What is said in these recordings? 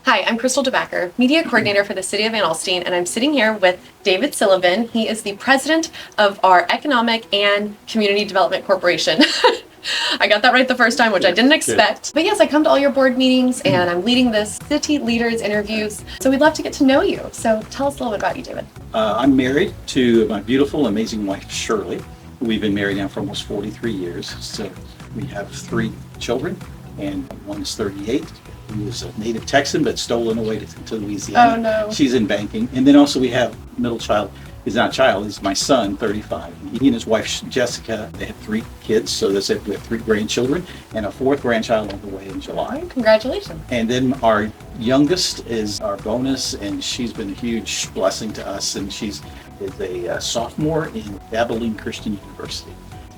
Hi, I'm Crystal DeBacker, Media Coordinator for the City of Van Alstyne, and I'm sitting here with David Sileven. He is the President of our Economic and Community Development Corporation. I got that right the first time, which I didn't expect. But yes, I come to all your board meetings and I'm leading the city leaders interviews. So we'd love to get to know you. So tell us a little bit about you, David. I'm married to my beautiful, amazing wife, Shirley. We've been married now for almost 43 years. So we have 3 children, and one is 38. Who is a native Texan, but stolen away to Louisiana. Oh, no. She's in banking. And then also we have middle child. He's not a child, he's my son, 35. He and his wife, Jessica, they have 3 kids. So that's it. We have 3 grandchildren and a 4th grandchild on the way in July. Congratulations. And then our youngest is our bonus, and she's been a huge blessing to us. And she's a sophomore in Abilene Christian University.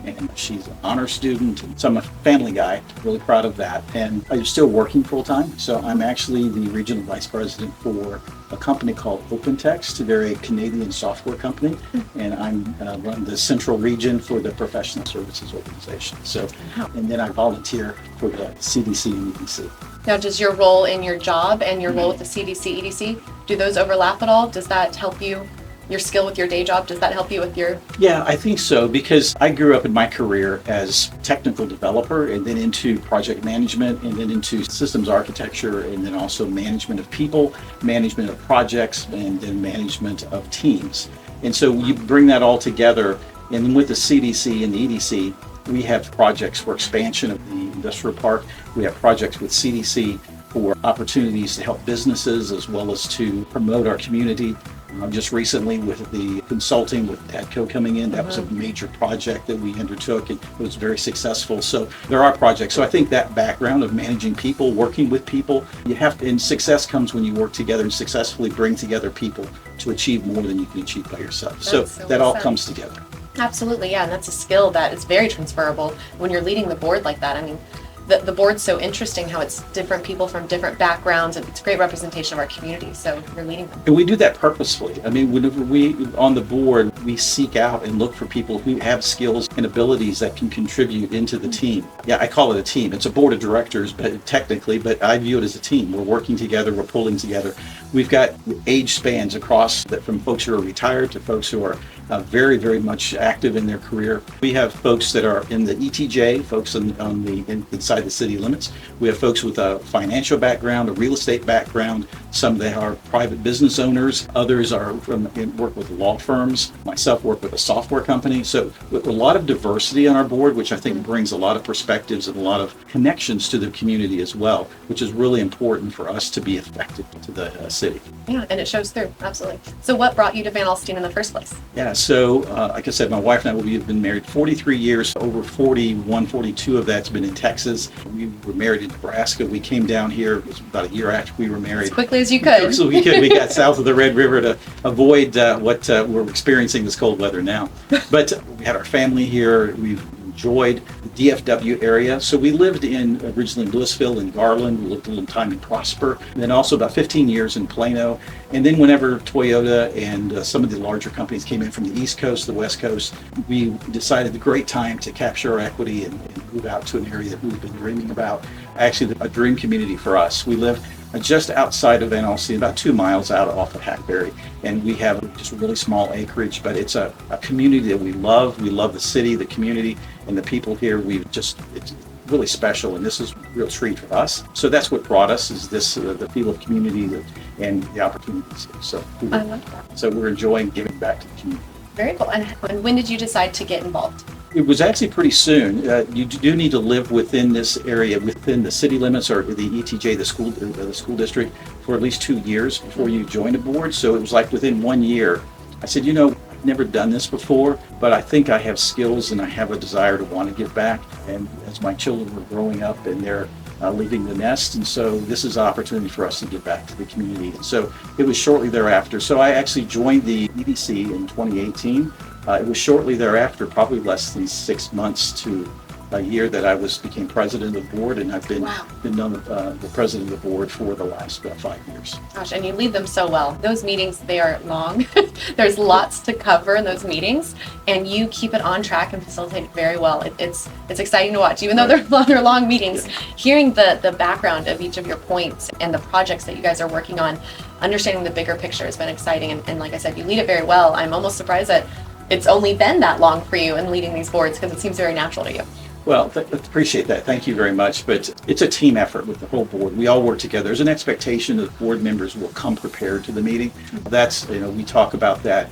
And she's an honor student, so I'm a family guy, really proud of that. And I'm still working full time, so I'm actually the regional vice president for a company called OpenText. They're a Canadian software company, and I'm run the central region for the professional services organization. So, and then I volunteer for the CDC and EDC. Now, does your role in your job and your role with the CDC, EDC, do those overlap at all? Does that help you? Your skill with your day job, does that help you with your? Yeah, I think so, because I grew up in my career as technical developer and then into project management and then into systems architecture and then also management of people, management of projects, and then management of teams. And so you bring that all together, and then with the CDC and the EDC, we have projects for expansion of the industrial park. We have projects with CDC for opportunities to help businesses as well as to promote our community. Just recently with the consulting with ADCO coming in, that was a major project that we undertook, and it was very successful. So there are projects. So I think that background of managing people, working with people, you have to, and success comes when you work together and successfully bring together people to achieve more than you can achieve by yourself. So that all comes together. Absolutely, yeah, and that's a skill that is very transferable when you're leading the board like that. I mean, the board's so interesting how it's different people from different backgrounds, and it's a great representation of our community, so you're leading them. And we do that purposefully. I mean, whenever we, on the board, we seek out and look for people who have skills and abilities that can contribute into the team. Yeah, I call it a team. It's a board of directors, but technically, but I view it as a team. We're working together, we're pulling together. We've got age spans across that, from folks who are retired to folks who are very, very much active in their career. We have folks that are in the ETJ, folks inside the city limits. We have folks with a financial background, a real estate background. Some that are private business owners. Others are work with law firms. Myself work with a software company. So with a lot of diversity on our board, which I think brings a lot of perspectives and a lot of connections to the community as well, which is really important for us to be effective to the city. Yeah, and it shows through, absolutely. So what brought you to Van Alstyne in the first place? Yeah, so like I said, my wife and I, we have been married 43 years. Over 42 of that's been in Texas. We were married in Nebraska. We came down here, it was about a year after we were married. As quickly as you could. So we got south of the Red River to avoid what we're experiencing this cold weather now. But we had our family here. We've enjoyed the DFW area. So we lived originally in Louisville and Garland. We lived a little time in Prosper. And then also about 15 years in Plano. And then whenever Toyota and some of the larger companies came in from the East Coast, the West Coast, we decided the great time to capture our equity and move out to an area that we've been dreaming about. Actually, a dream community for us. We live just outside of Van Alstyne, about 2 miles out off of Hackberry. And we have just a really small acreage, but it's a community that we love. We love the city, the community, and the people here. It's really special, and this is a real treat for us. So that's what brought us, is this the feel of community and the opportunities. So I love that. So we're enjoying giving back to the community. Very cool. And when did you decide to get involved? It was actually pretty soon. You do need to live within this area, within the city limits or the ETJ, the school district, for at least 2 years before you join a board. So it was like within 1 year. I said, I've never done this before, but I think I have skills and I have a desire to want to give back. And as my children were growing up and they're leaving the nest, and so this is an opportunity for us to give back to the community. And so it was shortly thereafter. So I actually joined the EDC in 2018. It was shortly thereafter, probably less than 6 months to a year that I became president of the board, and I've been Wow. the president of the board for the last 5 years. Gosh, and you lead them so well. Those meetings, they are long. There's lots to cover in those meetings, and you keep it on track and facilitate it very well. It's exciting to watch, even though they're long meetings. Yeah. Hearing the background of each of your points and the projects that you guys are working on, understanding the bigger picture has been exciting. And like I said, you lead it very well. I'm almost surprised that it's only been that long for you in leading these boards, because it seems very natural to you. Well, appreciate that. Thank you very much. But it's a team effort with the whole board. We all work together. There's an expectation that board members will come prepared to the meeting. That's, we talk about that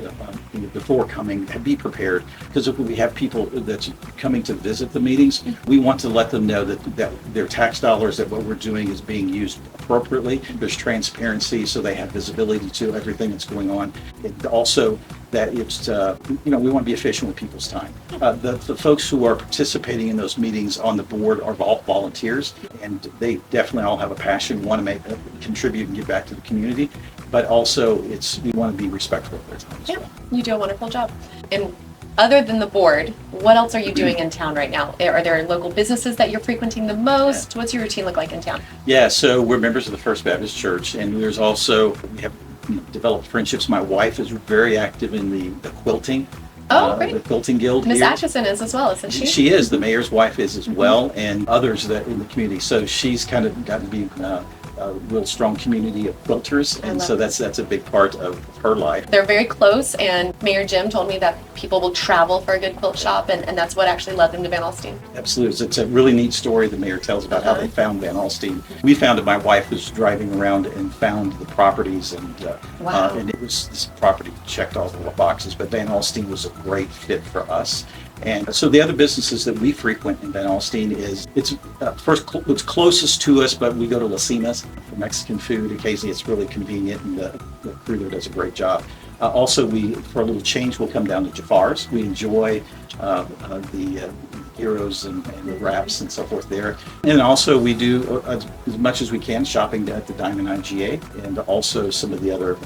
before coming. Be prepared, because if we have people that's coming to visit the meetings, we want to let them know that their tax dollars, that what we're doing is being used appropriately. There's transparency, so they have visibility to everything that's going on. And also that it's, we want to be efficient with people's time. The folks who are participating in those meetings on the board are all volunteers, and they definitely all have a passion, want to contribute and give back to the community, but also we want to be respectful of their time as well. You do a wonderful job. And other than the board, what else are you doing in town right now? Are there local businesses that you're frequenting the most? What's your routine look like in town? Yeah, so we're members of the First Baptist Church, and we have developed friendships. My wife is very active in the quilting. Great. The quilting guild. Miss here. Atchison is as well, isn't she? She is. The mayor's wife is as well, and others that in the community. So she's kind of got to be a real strong community of quilters, and so that's a big part of her life. They're very close, and Mayor Jim told me that people will travel for a good quilt shop, and that's what actually led them to Van Alstyne. Absolutely. It's a really neat story the mayor tells about how they found Van Alstyne. We found it. My wife was driving around and found the properties, and and it was, this property checked all the boxes, but Van Alstyne was a great fit for us. And so the other businesses that we frequent in Van Alstyne it's closest to us, but we go to La Cima's for Mexican food. Occasionally it's really convenient, and the crew there does a great job. Also, for a little change, we'll come down to Jafar's. We enjoy the gyros and the wraps and so forth there. And also we do, as much as we can, shopping at the Diamond IGA, and also some of the other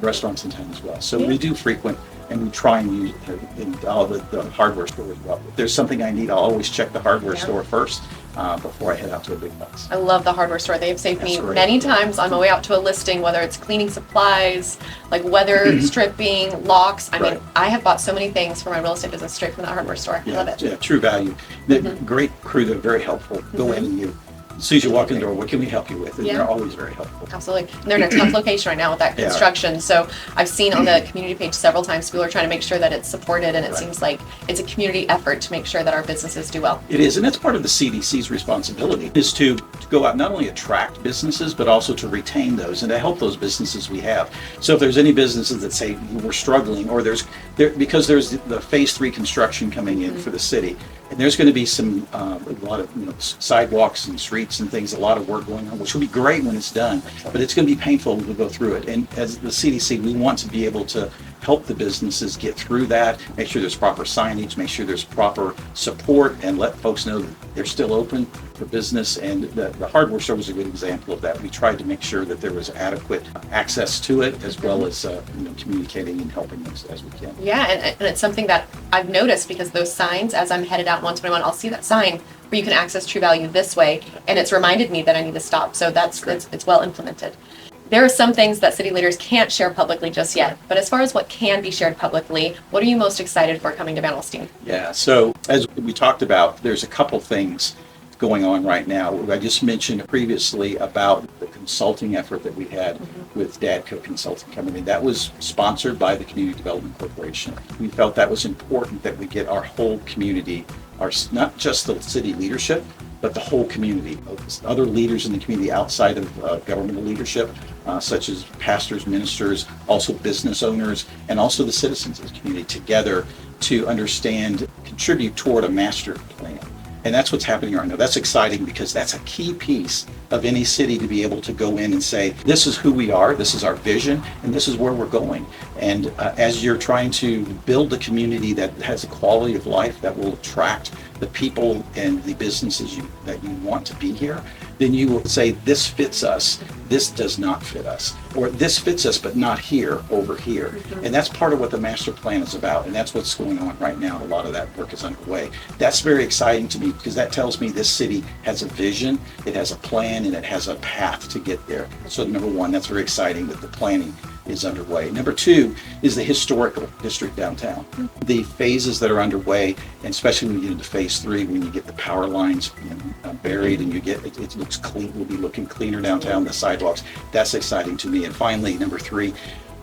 restaurants in town as well. So we do frequent, and we try and use in all the hardware store as well. If there's something I need, I'll always check the hardware store first before I head out to a big box. I love the hardware store. They've saved me many times on my way out to a listing, whether it's cleaning supplies, like weather stripping, locks. I mean, I have bought so many things for my real estate business straight from that hardware store. I love it. Yeah, true value. Great crew. They're very helpful. Go in and as soon as you walk in the door, what can we help you with? And they're always very helpful. Absolutely. And they're in a tough location right now with that construction. So I've seen on the community page several times people are trying to make sure that it's supported, and it seems like it's a community effort to make sure that our businesses do well. It is, and that's part of the CDC's responsibility, is to go out, not only attract businesses, but also to retain those and to help those businesses we have. So if there's any businesses that say we're struggling, or because there's the phase 3 construction coming in for the city, and there's going to be a lot of sidewalks and streets and things, a lot of work going on, which will be great when it's done, but it's going to be painful to go through it. And as the CDC, we want to be able to help the businesses get through that, make sure there's proper signage, make sure there's proper support, and let folks know that they're still open for business. And the hardware store was a good example of that. We tried to make sure that there was adequate access to it, as well as communicating and helping them as we can. Yeah, and it's something that I've noticed, because those signs, as I'm headed out 121, I'll see that sign where you can access True Value this way, and it's reminded me that I need to stop. So it's well implemented. There are some things that city leaders can't share publicly just yet, but as far as what can be shared publicly, what are you most excited for coming to Van Alstyne? Yeah, so as we talked about, there's a couple things going on right now. I just mentioned previously about the consulting effort that we had with Dadco Consulting Company. That was sponsored by the Community Development Corporation. We felt that was important that we get our whole community, not just the city leadership, but the whole community, other leaders in the community outside of governmental leadership, such as pastors, ministers, also business owners, and also the citizens of the community together to understand, contribute toward a master plan. And that's what's happening right now. That's exciting, because that's a key piece of any city, to be able to go in and say, this is who we are, this is our vision, and this is where we're going. And as you're trying to build a community that has a quality of life that will attract the people and the businesses that you want to be here, then you will say, this fits us, this does not fit us, or this fits us, but not here, over here. Mm-hmm. And that's part of what the master plan is about. And that's what's going on right now. A lot of that work is underway. That's very exciting to me because that tells me this city has a vision, it has a plan, and it has a path to get there. So number one, that's very exciting that the planning is underway. Number two is the historical district downtown. The phases that are underway, and especially when you get into phase three, when you get the power lines buried and you get, it looks clean, will be looking cleaner downtown, the sidewalks. That's exciting to me. And finally, number three,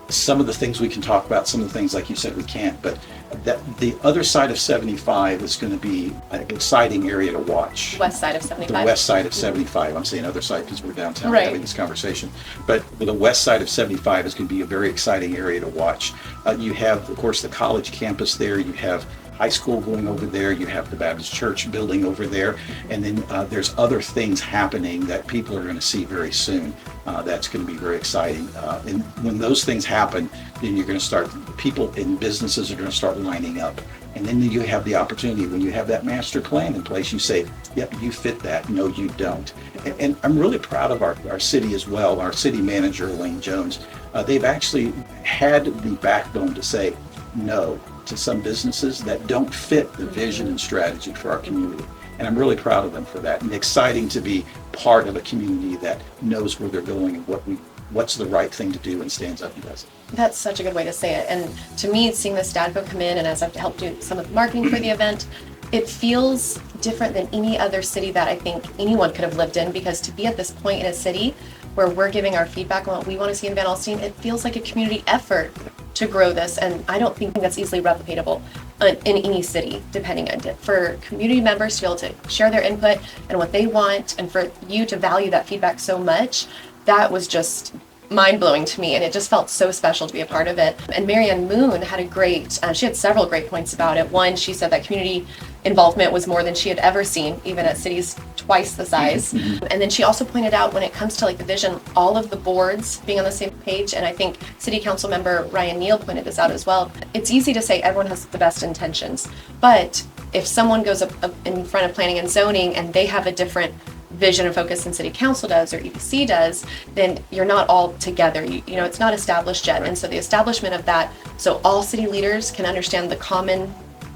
some of the things we can talk about, some of the things like you said we can't, but that the other side of 75 is going to be an exciting area to watch. West side of 75. The west side of 75. I'm saying other side because we're downtown Right. having this conversation. But the west side of 75 is going to be a very exciting area to watch. You have, of course, the college campus there. You have high school going over there. You have the Baptist church building over there. And then there's other things happening that people are going to see very soon. That's going to be very exciting. And when those things happen, then you're going to start, people and businesses are going to start lining up. And then you have the opportunity, when you have that master plan in place, you say, yep, you fit that. No, you don't. And I'm really proud of our city as well. Our city manager, Elaine Jones, they've actually had the backbone to say no to some businesses that don't fit the vision and strategy for our community. And I'm really proud of them for that. And exciting to be part of a community that knows where they're going and what's the right thing to do and stands up and does it. That's such a good way to say it. And to me, seeing this DADCO come in, and as I've helped do some of the marketing for the event, it feels different than any other city that I think anyone could have lived in, because to be at this point in a city where we're giving our feedback on what we want to see in Van Alstyne, it feels like a community effort to grow this. And I don't think that's easily replicatable in any city, depending on it. For community members to be able to share their input and what they want, and for you to value that feedback so much, that was just mind-blowing to me, and it just felt so special to be a part of it. And Marianne Moon had a great, she had several great points about it. One, she said that community involvement was more than she had ever seen, even at cities twice the size. And then she also pointed out, when it comes to like the vision, all of the boards being on the same page, and I think City Council member Ryan Neal pointed this out as well. It's easy to say everyone has the best intentions, but if someone goes up in front of planning and zoning and they have a different vision and focus than City Council does or EDC does, then you're not all together. You know, it's not established yet. Right. And so the establishment of that, so all city leaders can understand the common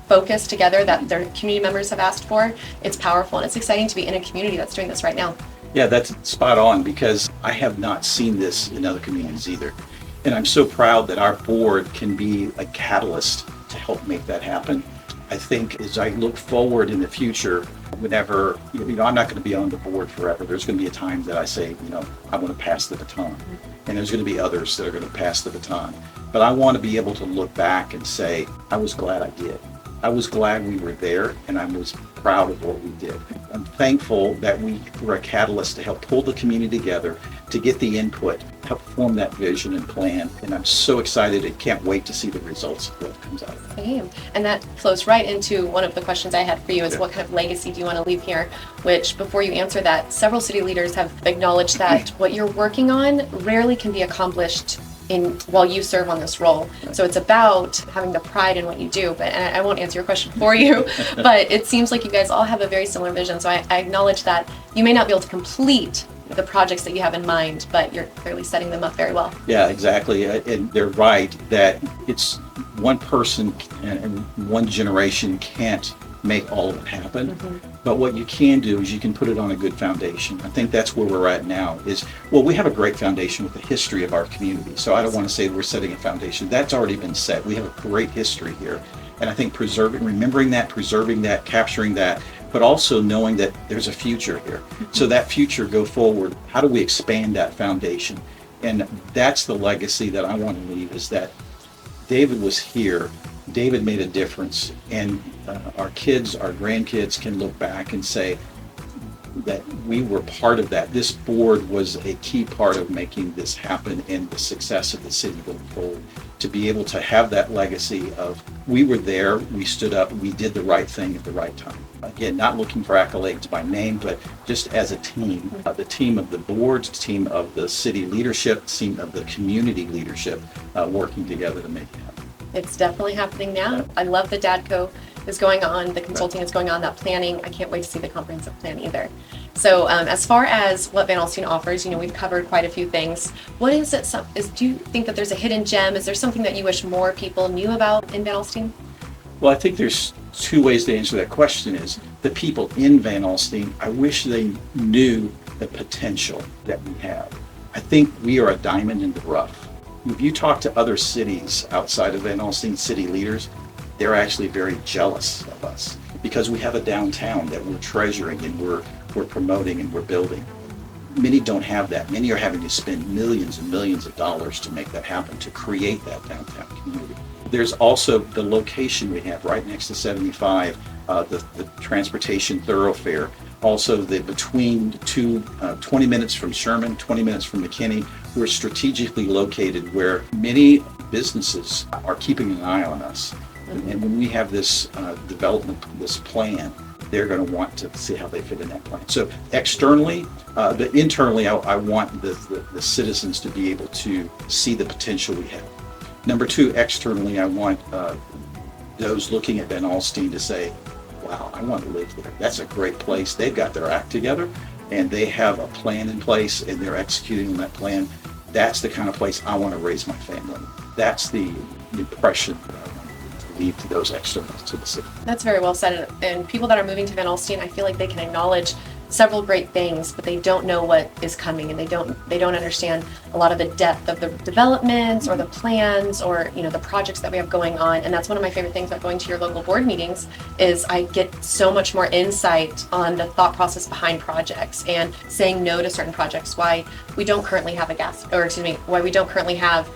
focus together that their community members have asked for, it's powerful, and it's exciting to be in a community that's doing this right now. Yeah, that's spot on, because I have not seen this in other communities either. And I'm so proud that our board can be a catalyst to help make that happen. I think as I look forward in the future, whenever, I'm not going to be on the board forever. There's going to be a time that I say, I want to pass the baton. And there's going to be others that are going to pass the baton. But I want to be able to look back and say, I was glad I did. I was glad we were there, and I was proud of what we did. I'm thankful that we were a catalyst to help pull the community together, to get the input, help form that vision and plan. And I'm so excited and can't wait to see the results of what comes out of that. Same. And that flows right into one of the questions I had for you is, what kind of legacy do you want to leave here? Which, before you answer that, several city leaders have acknowledged that what you're working on rarely can be accomplished while you serve on this role. So it's about having the pride in what you do. But and I won't answer your question for you, but it seems like you guys all have a very similar vision. So I acknowledge that you may not be able to complete the projects that you have in mind, but you're clearly setting them up very well. Yeah, exactly. And they're right that it's one person and one generation can't make all of it happen. Mm-hmm. But what you can do is you can put it on a good foundation. I think that's where we're at now we have a great foundation with the history of our community. So I don't want to say we're setting a foundation. That's already been set. We have a great history here. And I think remembering that, preserving that, capturing that, but also knowing that there's a future here. So that future go forward, how do we expand that foundation? And that's the legacy that I want to leave, is that David was here. David made a difference, and our kids, our grandkids can look back and say that we were part of that. This board was a key part of making this happen and the success of the city going forward. To be able to have that legacy of, we were there, we stood up, we did the right thing at the right time. Again, not looking for accolades by name, but just as a team, the team of the boards, the team of the city leadership, the team of the community leadership, working together to make it happen. It's definitely happening now. I love the DADCO is going on, the consulting is going on, that planning. I can't wait to see the comprehensive plan either. So as far as what Van Alstyne offers, we've covered quite a few things. What is it? Do you think that there's a hidden gem? Is there something that you wish more people knew about in Van Alstyne? Well, I think there's two ways to answer that question. Is the people in Van Alstyne, I wish they knew the potential that we have. I think we are a diamond in the rough. If you talk to other cities outside of Van Alstyne, city leaders, they're actually very jealous of us because we have a downtown that we're treasuring and we're promoting and we're building. Many don't have that. Many are having to spend millions and millions of dollars to make that happen, to create that downtown community. There's also the location we have right next to 75, the transportation thoroughfare. Also, between 20 minutes from Sherman, 20 minutes from McKinney, we're strategically located where many businesses are keeping an eye on us. And when we have this development, this plan, they're going to want to see how they fit in that plan. So externally, but internally, I want the citizens to be able to see the potential we have. Number two, externally, I want those looking at Van Alstyne to say, wow, I want to live there. That's a great place. They've got their act together and they have a plan in place and they're executing on that plan. That's the kind of place I want to raise my family. That's the impression that I want to leave to those externals to the city. That's very well said. And people that are moving to Van Alstyne, I feel like they can acknowledge several great things, but they don't know what is coming, and they don't understand a lot of the depth of the developments or the plans or the projects that we have going on. And that's one of my favorite things about going to your local board meetings is I get so much more insight on the thought process behind projects and saying no to certain projects, why we don't currently have why we don't currently have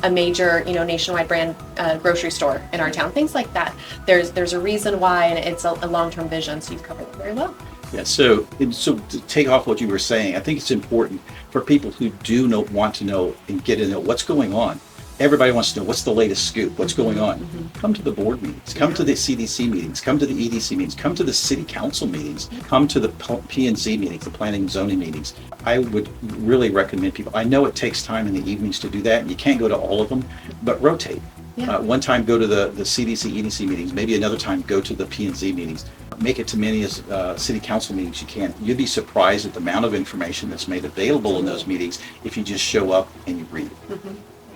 a major, nationwide brand grocery store in our town, things like that. There's a reason why, and it's a long-term vision. So you've covered it very well. Yeah, so to take off what you were saying, I think it's important for people who do want to know and get to know what's going on. Everybody wants to know what's the latest scoop, what's going on. Mm-hmm. Come to the board meetings, come to the CDC meetings, come to the EDC meetings, come to the city council meetings, come to the P&Z meetings, the planning and zoning meetings. I would really recommend people. I know it takes time in the evenings to do that, and you can't go to all of them, but rotate. Yeah. One time go to the CDC, EDC meetings, maybe another time go to the P&Z meetings. Make it to many city council meetings you can. You'd be surprised at the amount of information that's made available in those meetings if you just show up and you read. Mm-hmm.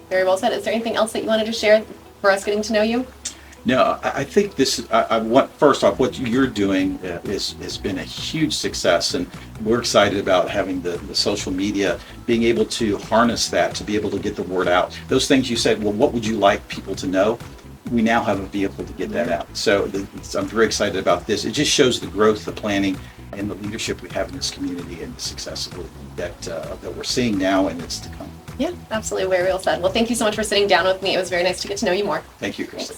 Very well said. Is there anything else that you wanted to share for us getting to know you? No, I think I want, first off, what you're doing has been a huge success, and we're excited about having the social media, being able to harness that to be able to get the word out. Those things you said, well, what would you like people to know? We now have a vehicle to get that out. So I'm very excited about this. It just shows the growth, the planning, and the leadership we have in this community and the success that we're seeing now and it's to come. Yeah, absolutely. Very well said. Well, thank you so much for sitting down with me. It was very nice to get to know you more. Thank you, Krista.